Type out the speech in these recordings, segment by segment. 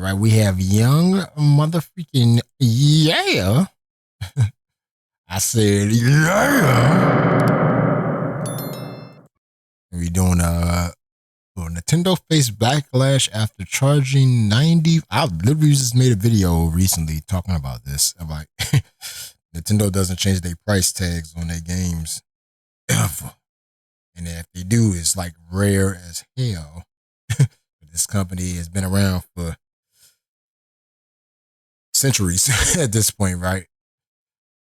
right, we have young motherfucking yeah. I said yeah. We doing Nintendo faced backlash after charging 90. I literally just made a video recently talking about this. I'm like, Nintendo doesn't change their price tags on their games ever. And if they do, it's like rare as hell. This company has been around for centuries at this point, right?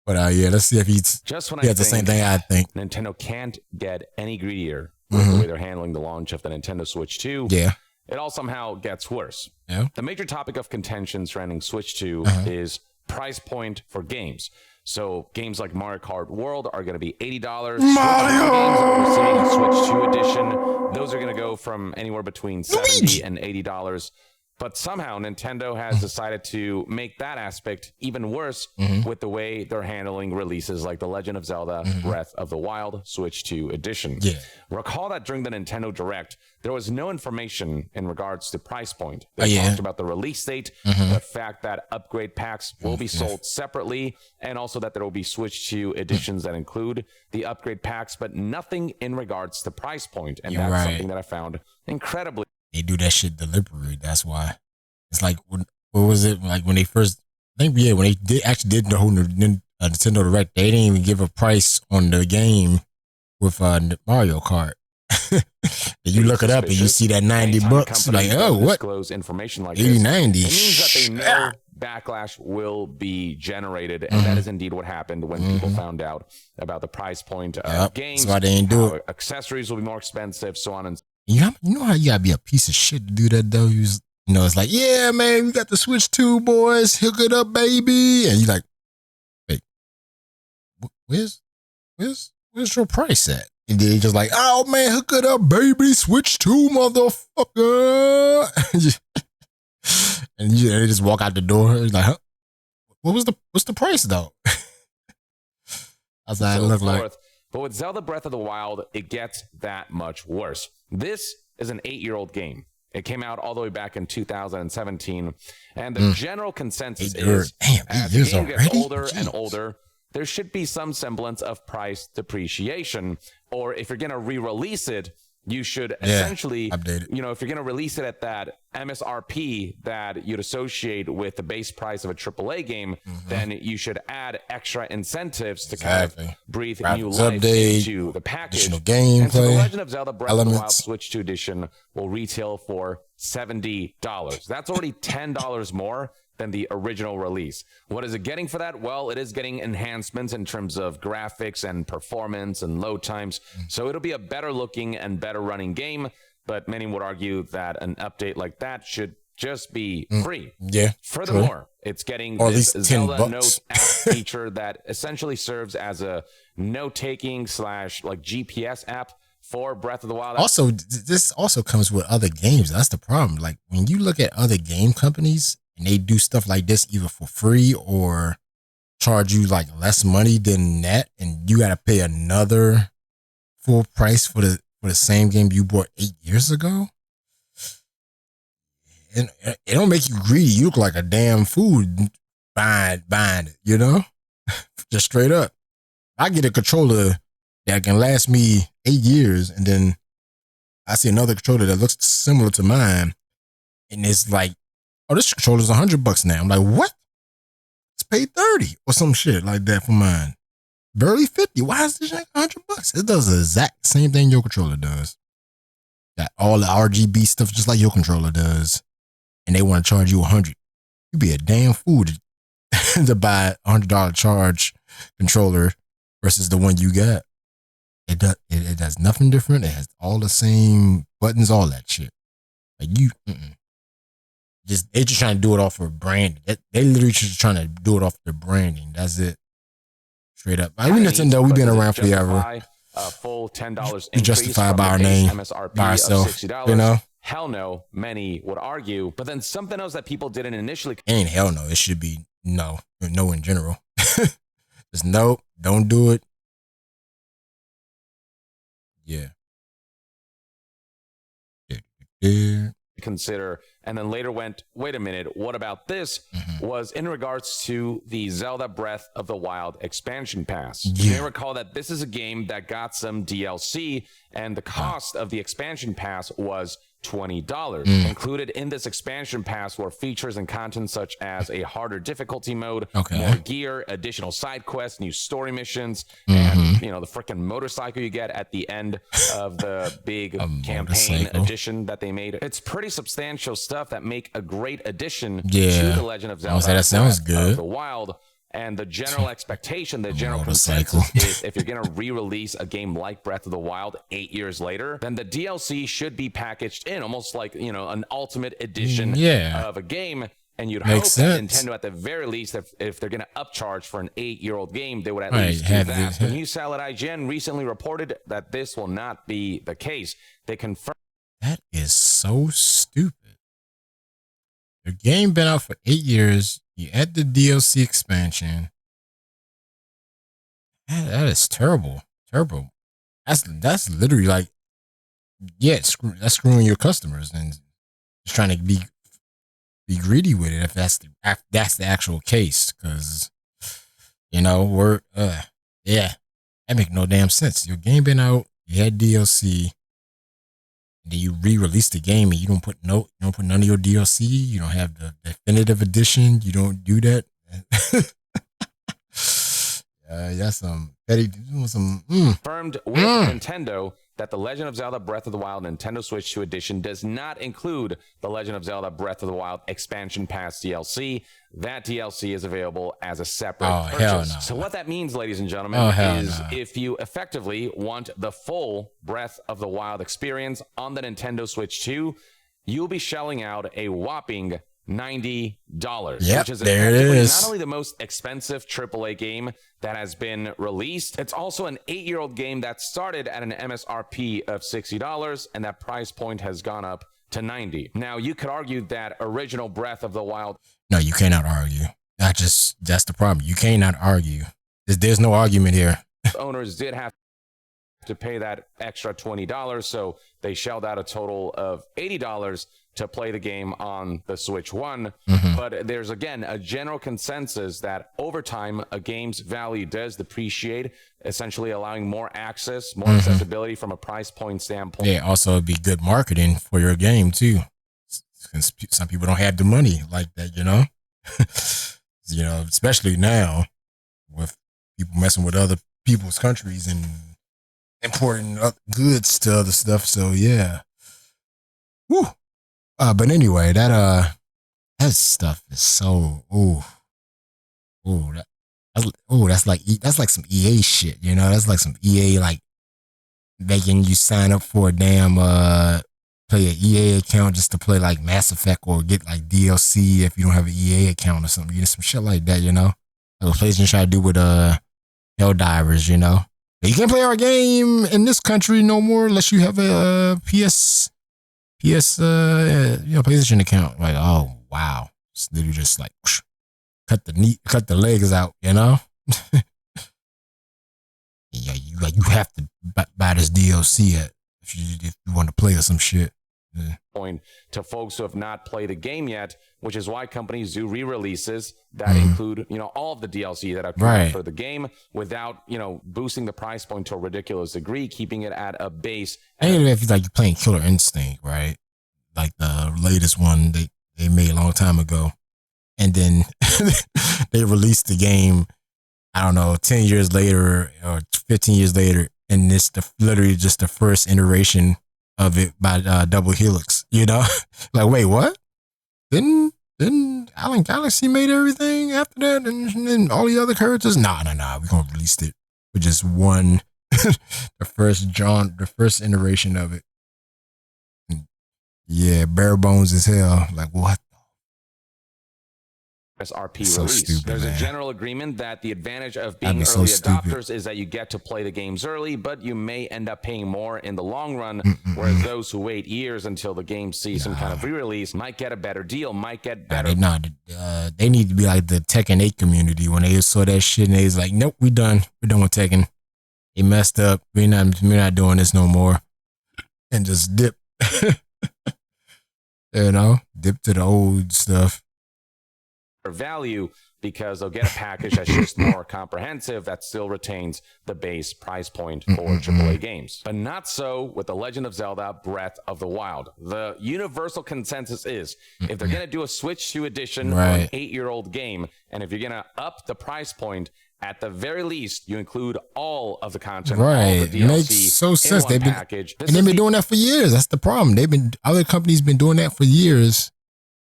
But yeah, let's see if he has the same thing I think. Nintendo can't get any greedier with the way they're handling the launch of the Nintendo Switch 2. Yeah. It all somehow gets worse. Yeah. The major topic of contention surrounding Switch 2 is price point for games. So games like Mario Kart World are going to be $80. Mario games that are receiving a Switch 2 edition, those are going to go from anywhere between $70 and $80. But somehow Nintendo has decided to make that aspect even worse with the way they're handling releases like The Legend of Zelda Breath of the Wild Switch 2 edition. Yeah. Recall that during the Nintendo Direct, there was no information in regards to price point. They talked about the release date, the fact that upgrade packs will be sold separately, and also that there will be Switch 2 editions that include the upgrade packs, but nothing in regards to price point. And that's something that I found incredibly. They do that shit deliberately. That's why. It's like, what was it? Like when they first, I think, yeah, when they did the whole Nintendo Direct, they didn't even give a price on the game with Mario Kart. You look it up and you see that $90. Like, oh, what? Disclose information like 80, this. 90. It means that they know backlash will be generated, and that is indeed what happened when people found out about the price point of games. That's why they ain't do it. Accessories will be more expensive, so on and so on. You know how you gotta be a piece of shit to do that though? You know, it's like, yeah, man, we got the Switch 2, boys. Hook it up, baby. And you like, wait, where's your price at? And then you just like, oh man, hook it up, baby. Switch 2, motherfucker. And they just walk out the door. You're like, huh? What's the price though? That's how it look like. But with Zelda Breath of the Wild, it gets that much worse. This is an 8-year-old game. It came out all the way back in 2017. And the general consensus is, as the game gets older and older, there should be some semblance of price depreciation. Or if you're going to re-release it, you should essentially, update it. You know, if you're going to release it at that MSRP that you'd associate with the base price of a AAA game, then you should add extra incentives to kind of breathe new life into the package. Additional gameplay, and so the Legend of Zelda Breath of the Wild Switch 2 edition will retail for $70. That's already $10 more than the original release. What is it getting for that? Well, it is getting enhancements in terms of graphics and performance and load times. So it'll be a better looking and better running game. But many would argue that an update like that should just be free. Yeah. Furthermore, it's getting this Zelda Note app feature that essentially serves as a note-taking / like GPS app for Breath of the Wild. Also, this also comes with other games. That's the problem. Like when you look at other game companies and they do stuff like this either for free or charge you like less money than that, and you got to pay another full price for the same game you bought 8 years ago. And it don't make you greedy. You look like a damn fool buying it, you know? Just straight up. I get a controller that can last me 8 years, and then I see another controller that looks similar to mine, and it's like, oh, this controller's $100 now. I'm like, what? It's paid 30 or some shit like that for mine. Barely 50. Why is this like $100? It does the exact same thing your controller does. Got all the RGB stuff just like your controller does, and they want to charge you $100. You'd be a damn fool to buy a $100 charge controller versus the one you got. It does nothing different. It has all the same buttons, all that shit. Like they just trying to do it off of branding. They literally just trying to do it off their branding. That's it. Straight up. I mean, Nintendo, we've been around forever. A full $10 we justify by our name, MSRP by ourselves. $60. You know? Hell no, many would argue. But then something else that people didn't initially. Ain't hell no. It should be no in general. Just no, don't do it. Yeah. consider, and then later went, wait a minute, what about this? Was in regards to the Zelda Breath of the Wild expansion pass. You may recall that this is a game that got some DLC, and the cost of the expansion pass was $20. Included in this expansion pass were features and content such as a harder difficulty mode, more gear, additional side quests, new story missions, and the freaking motorcycle you get at the end of the big campaign edition that they made. It's pretty substantial stuff that make a great addition to the Legend of Zelda that sounds good. of the Wild. And the general expectation, the general consensus is if you're going to re-release a game like Breath of the Wild 8 years later, then the DLC should be packaged in almost like, an ultimate edition of a game. And you'd hope that Nintendo, at the very least, if they're going to upcharge for an 8-year-old game, they would at least do that. The News Salad IGN recently reported that this will not be the case. They confirmed. That is so stupid. The game been out for 8 years. You add the DLC expansion. That is terrible. Terrible. That's literally like, that's screwing your customers and just trying to be greedy with it if that's the actual case. Because that make no damn sense. Your game been out. You had DLC. Then you re-release the game and you don't put none of your DLC. You don't have the definitive edition. You don't do that. That's some petty. Confirmed with Nintendo that the Legend of Zelda Breath of the Wild Nintendo Switch 2 edition does not include the Legend of Zelda Breath of the Wild expansion pass DLC. That DLC is available as a separate purchase. No. So what that means, ladies and gentlemen, is if you effectively want the full Breath of the Wild experience on the Nintendo Switch 2, you'll be shelling out a whopping $90, which is not only the most expensive AAA game that has been released, it's also an 8-year-old game that started at an MSRP of $60, and that price point has gone up to $90. Now, you could argue that original Breath of the Wild. No, you cannot argue. That's the problem. You cannot argue. There's no argument here. Owners did have to pay that extra $20, so they shelled out a total of $80 to play the game on the Switch 1. But there's, again, a general consensus that over time, a game's value does depreciate, essentially allowing more access, more accessibility from a price point standpoint. Yeah, also it'd be good marketing for your game, too. Some people don't have the money like that, especially now with people messing with other people's countries and importing goods to other stuff. So, yeah. Woo. But anyway, that stuff is so that's like some EA shit, That's like some EA, like making you sign up for a damn play an EA account just to play like Mass Effect or get like DLC if you don't have an EA account or something. Some shit like that, Like what PlayStation try to do with Helldivers, But you can't play our game in this country no more unless you have a PlayStation account. Like, oh wow, it's literally just like cut the legs out, Yeah, you have to buy this DLC if you want to play or some shit. Point to folks who have not played the game yet, which is why companies do re-releases that include, all of the DLC that are coming for the game without, boosting the price point to a ridiculous degree, keeping it at a base. And if you're playing Killer Instinct, right? Like the latest one they made a long time ago. And then they released the game, I don't know, 10 years later or 15 years later. And it's literally just the first iteration of it by Double Helix, Like, wait, what? Then Alan Galaxy made everything after that and then all the other characters? Nah, we're going to release it with just one, the first iteration of it. Yeah, bare bones as hell. Like, what? MSRP so release. Stupid, There's a general agreement that the advantage of being early adopters is that you get to play the games early, but you may end up paying more in the long run, whereas those who wait years until the game sees some kind of re-release might get a better deal, might get better. They need to be like the Tekken 8 community when they saw that shit and they was like, nope, we're done with Tekken. They messed up. We're not doing this no more. And just dip. You know, dip to the old stuff. Value because they'll get a package that's just more comprehensive that still retains the base price point for AAA games. But not so with The Legend of Zelda Breath of the Wild. The universal consensus is if they're going to do a Switch 2 edition for an 8-year-old game, and if you're going to up the price point, at the very least, you include all of the content, all the DLC makes so sense. They've been, package. And they've been doing that for years. That's the problem. Other companies been doing that for years.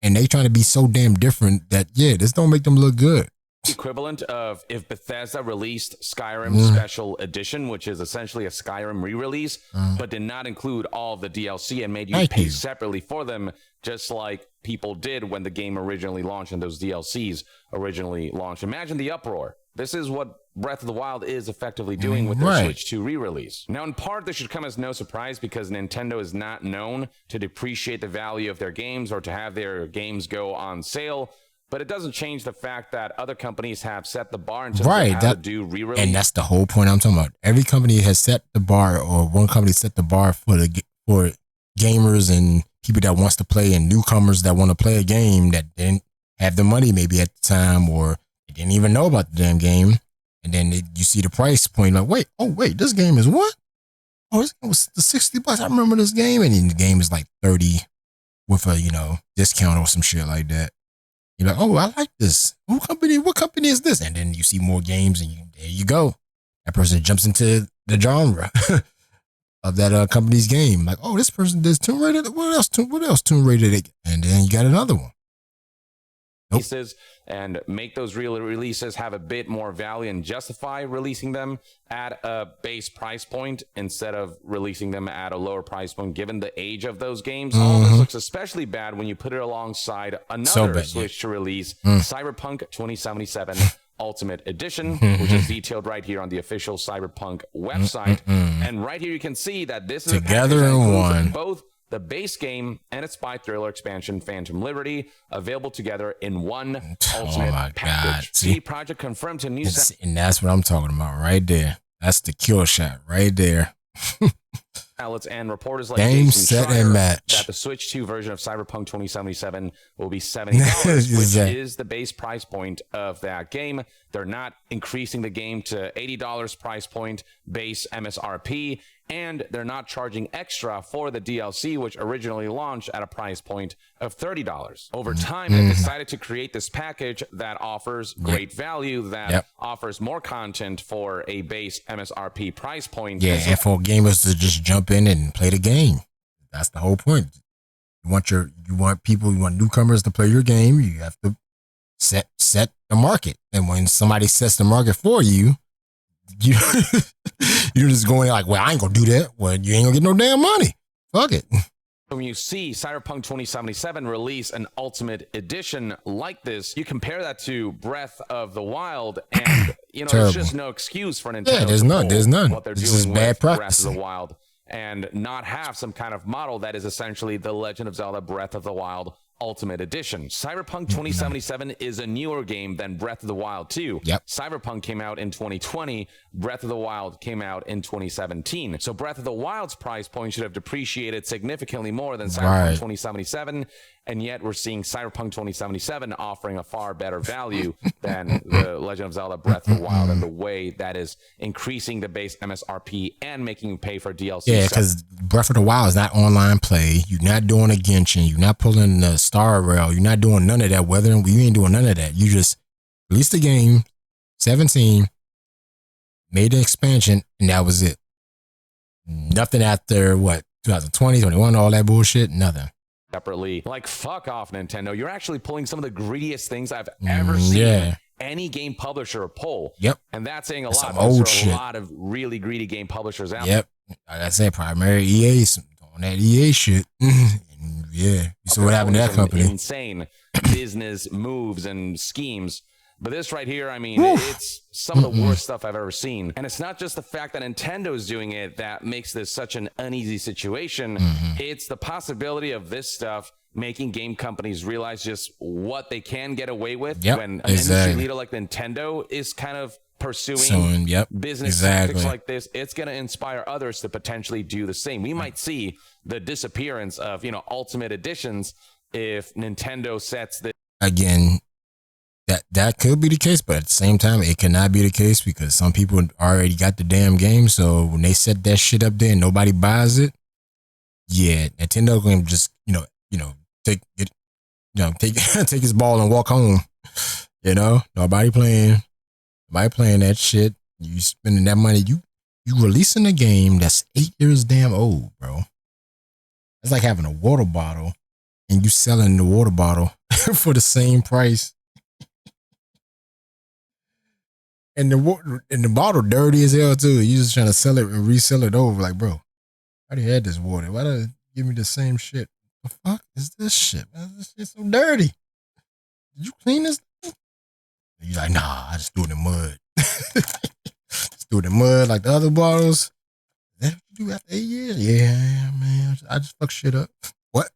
And they trying to be so damn different that, this don't make them look good. Equivalent of if Bethesda released Skyrim Special Edition, which is essentially a Skyrim re-release, but did not include all of the DLC and made you pay separately for them, just like people did when the game originally launched and those DLCs originally launched. Imagine the uproar. This is what Breath of the Wild is effectively doing with their Switch 2 re-release. Now, in part, this should come as no surprise because Nintendo is not known to depreciate the value of their games or to have their games go on sale. But it doesn't change the fact that other companies have set the bar in terms of how to do re-release. And that's the whole point I'm talking about. Every company has set the bar, or one company set the bar for gamers and people that wants to play and newcomers that want to play a game that didn't have the money maybe at the time or they didn't even know about the damn game. And then you see the price point like, wait, this game is what? Oh, this game was the $60. I remember this game. And then the game is like 30 with a, discount or some shit like that. You're like, oh, I like this. What company is this? And then you see more games and there you go. That person jumps into the genre of that company's game. Like, oh, this person does Tomb Raider. What else Tomb Raider? And then you got another one. Releases and make those real releases have a bit more value and justify releasing them at a base price point instead of releasing them at a lower price point given the age of those games. All this looks especially bad when you put it alongside another Switch to release, Cyberpunk 2077 Ultimate Edition, which is detailed right here on the official Cyberpunk website. And right here you can see that this is together in one. Both the base game and its spy thriller expansion, Phantom Liberty, available together in one ultimate package. CD Projekt confirmed to news. And that's what I'm talking about right there. That's the kill shot right there. Outlets and reporters like Game, Jason set, Schreier and match. That the Switch 2 version of Cyberpunk 2077 will be $70, which is the base price point of that game. They're not increasing the game to $80 price point, base MSRP, and they're not charging extra for the DLC, which originally launched at a price point of $30. Over time, they decided to create this package that offers great value, that offers more content for a base MSRP price point. Yeah, and for gamers to just jump in and play the game. That's the whole point. You want newcomers to play your game. You have to set the market. And when somebody sets the market for you, you're just going like, well, I ain't gonna do that. Well, you ain't gonna get no damn money. Fuck it. When you see Cyberpunk 2077 release an Ultimate Edition like this, you compare that to Breath of the Wild, and there's just no excuse for Nintendo. Yeah, there's none. What they're this doing is bad with practice. Breath of the Wild, and not have some kind of model that is essentially the Legend of Zelda Breath of the Wild Ultimate Edition. Cyberpunk 2077 is a newer game than Breath of the Wild 2. Cyberpunk came out in 2020. Breath of the Wild came out in 2017. So Breath of the Wild's price point should have depreciated significantly more than Cyberpunk 2077. And yet we're seeing Cyberpunk 2077 offering a far better value than the Legend of Zelda Breath of the Wild, and the way that is increasing the base MSRP and making you pay for DLC. Yeah, because Breath of the Wild is not online play. You're not doing a Genshin. You're not pulling the Star Rail. You're not doing none of that. You ain't doing none of that. You just released the game, 17, made an expansion, and that was it. Nothing after, 2020, 21, all that bullshit? Nothing. Separately. Like, fuck off, Nintendo. You're actually pulling some of the greediest things I've ever seen any game publisher pull. And that's saying a lot. There's a lot of really greedy game publishers out there. Like I said, primary EA, on that EA shit. You see what happened to that company. Insane business moves and schemes. But this right here, it's some of the worst stuff I've ever seen. And it's not just the fact that Nintendo is doing it that makes this such an uneasy situation. It's the possibility of this stuff making game companies realize just what they can get away with when an industry leader like Nintendo is kind of pursuing yep, business tactics like this, it's going to inspire others to potentially do the same. We might see the disappearance of, ultimate editions if Nintendo sets this. Again, that could be the case, but at the same time, it cannot be the case because some people already got the damn game. So when they set that shit up there and nobody buys it, yeah, Nintendo going to just, take his ball and walk home. Nobody playing that shit. You spending that money. You releasing a game that's 8 years damn old, bro. It's like having a water bottle and you selling the water bottle for the same price. And the bottle dirty as hell too. You just trying to sell it and resell it over. Like, bro, I already had this water. Why don't you give me the same shit? The fuck is this shit? Man, this shit's so dirty. Did you clean this thing? You're like, nah, I just threw it in mud. Just threw it in mud like the other bottles. Is that what you do after 8 years? Yeah, man. I just fuck shit up. What?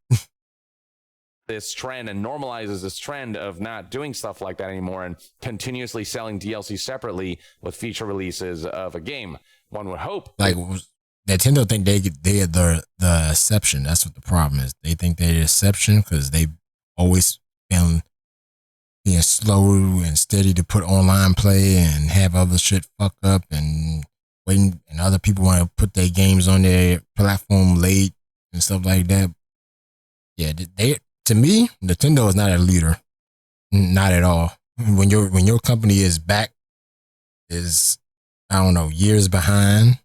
This trend and normalizes this trend of not doing stuff like that anymore and continuously selling DLC separately with feature releases of a game. One would hope. Like Nintendo think they're the exception. That's what the problem is. They think they're the exception because they've always been being slow and steady to put online play and have other shit fuck up and waiting, and other people want to put their games on their platform late and stuff like that. Yeah, to me, Nintendo is not a leader, not at all. When your company is I don't know, years behind,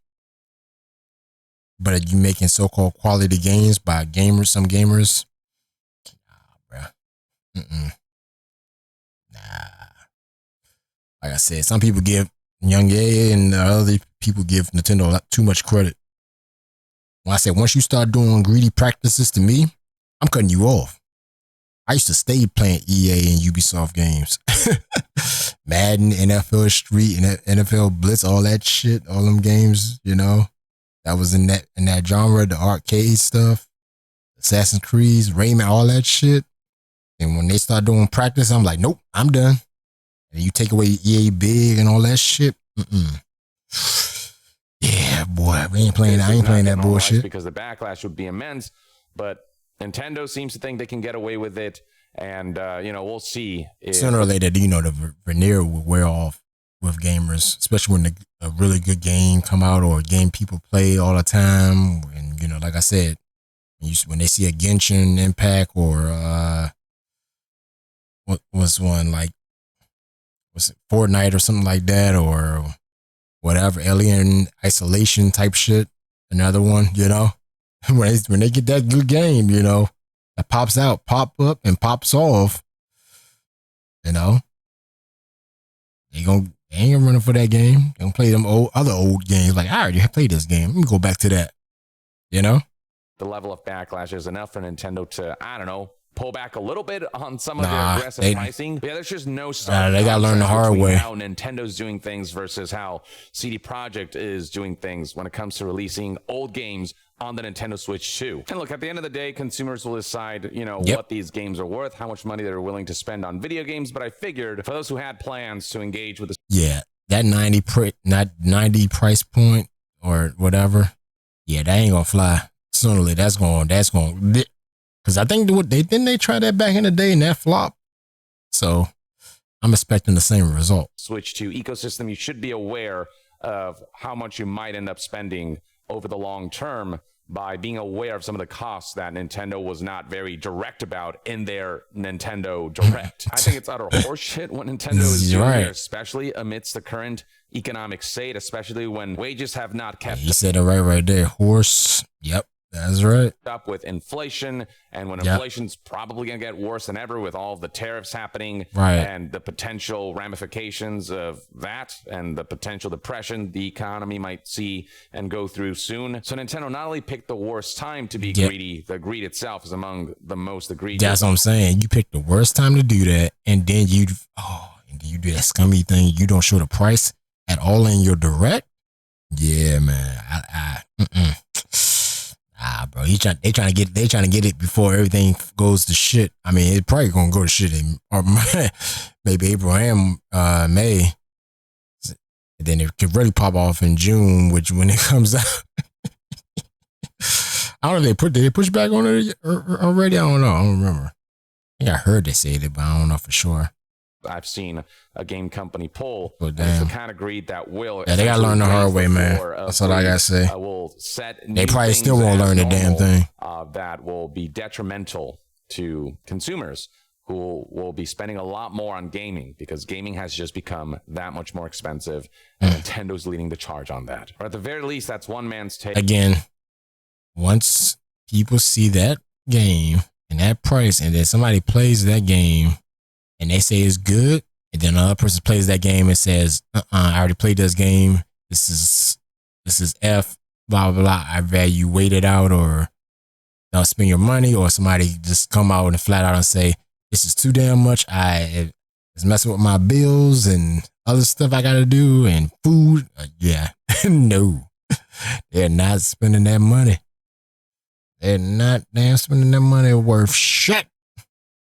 but you making so-called quality games by some gamers. Nah, bruh. Nah. Like I said, some people give YongYea and other people give Nintendo too much credit. When I said, once you start doing greedy practices to me, I'm cutting you off. I used to stay playing EA and Ubisoft games. Madden, NFL Street, and NFL Blitz, all that shit, all them games, that was in that genre, the arcade stuff, Assassin's Creed, Rayman, all that shit. And when they start doing practice, I'm like, nope, I'm done. And you take away EA Big and all that shit. Yeah, boy, I ain't playing that bullshit. Because the backlash would be immense, but Nintendo seems to think they can get away with it, and we'll see. Sooner or later, the veneer will wear off with gamers, especially when a really good game come out or a game people play all the time. And like I said, when they see a Genshin Impact or what was one like, was it Fortnite or something like that or whatever, Alien Isolation type shit, another one, when they get that good game, that pops out, pop up and pops off, they ain't gonna run for that game. They gonna play them other old games. Like, I already played this game. Let me go back to that. The level of backlash is enough for Nintendo to, I don't know, pull back a little bit on some of their aggressive pricing. But yeah, there's just no they gotta learn the hard way. How Nintendo's doing things versus how CD Projekt is doing things when it comes to releasing old games on the Nintendo Switch 2. And look, at the end of the day, consumers will decide, what these games are worth, how much money they're willing to spend on video games. But I figured for those who had plans to engage with that 90 price point or whatever, that ain't gonna fly. Sooner or later, that's going. Because I think they tried that back in the day and that flopped. So I'm expecting the same result. Switch 2 ecosystem, you should be aware of how much you might end up spending over the long term by being aware of some of the costs that Nintendo was not very direct about in their Nintendo Direct. I think it's utter horseshit what Nintendo is doing here, especially amidst the current economic state, especially when wages have not kept. You said it right there. Horse. Yep. That's right. Up with inflation, and when inflation's probably going to get worse than ever with all of the tariffs happening, and the potential ramifications of that and the potential depression the economy might see and go through soon. So Nintendo not only picked the worst time to be greedy, the greed itself is among the most egregious. That's what I'm saying. You picked the worst time to do that, and then you do that scummy thing. You don't show the price at all in your Direct. Yeah, man. Bro, they trying to get it before everything goes to shit. I mean, it's probably gonna go to shit in maybe April and May. And then it could really pop off in June, which when it comes out. I don't know if did they push back on it already? I don't know. I don't remember. I think I heard they said it, but I don't know for sure. I've seen a game company poll. But damn. It's the kind of greed that will. Yeah, they gotta learn the hard way, man. That's all I gotta say. Will set they probably still won't learn the damn thing. That will be detrimental to consumers who will be spending a lot more on gaming because gaming has just become that much more expensive. And Nintendo's leading the charge on that. Or at the very least, that's one man's take. Again, once people see that game and that price, and then somebody plays that game and they say it's good, and then another person plays that game and says, I already played this game. This is F, blah, blah, blah. I value wait it out or don't spend your money, or somebody just come out and flat out and say, this is too damn much. It's messing with my bills and other stuff I got to do and food. Yeah, no, they're not spending that money. They're not damn spending that money worth shit.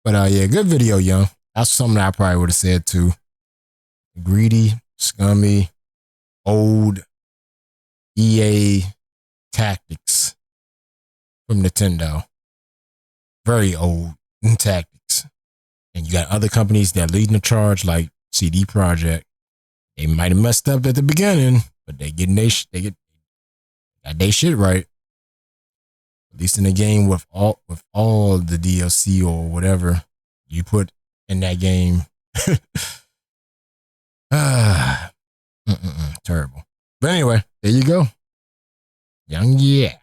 But yeah, good video, Young. That's something that I probably would have said too. Greedy, scummy, old EA tactics from Nintendo. Very old tactics. And you got other companies that leading the charge like CD Projekt. They might have messed up at the beginning, but they got their shit right. At least in the game with all the DLC or whatever you put in that game. Terrible. But anyway, there you go. YongYea.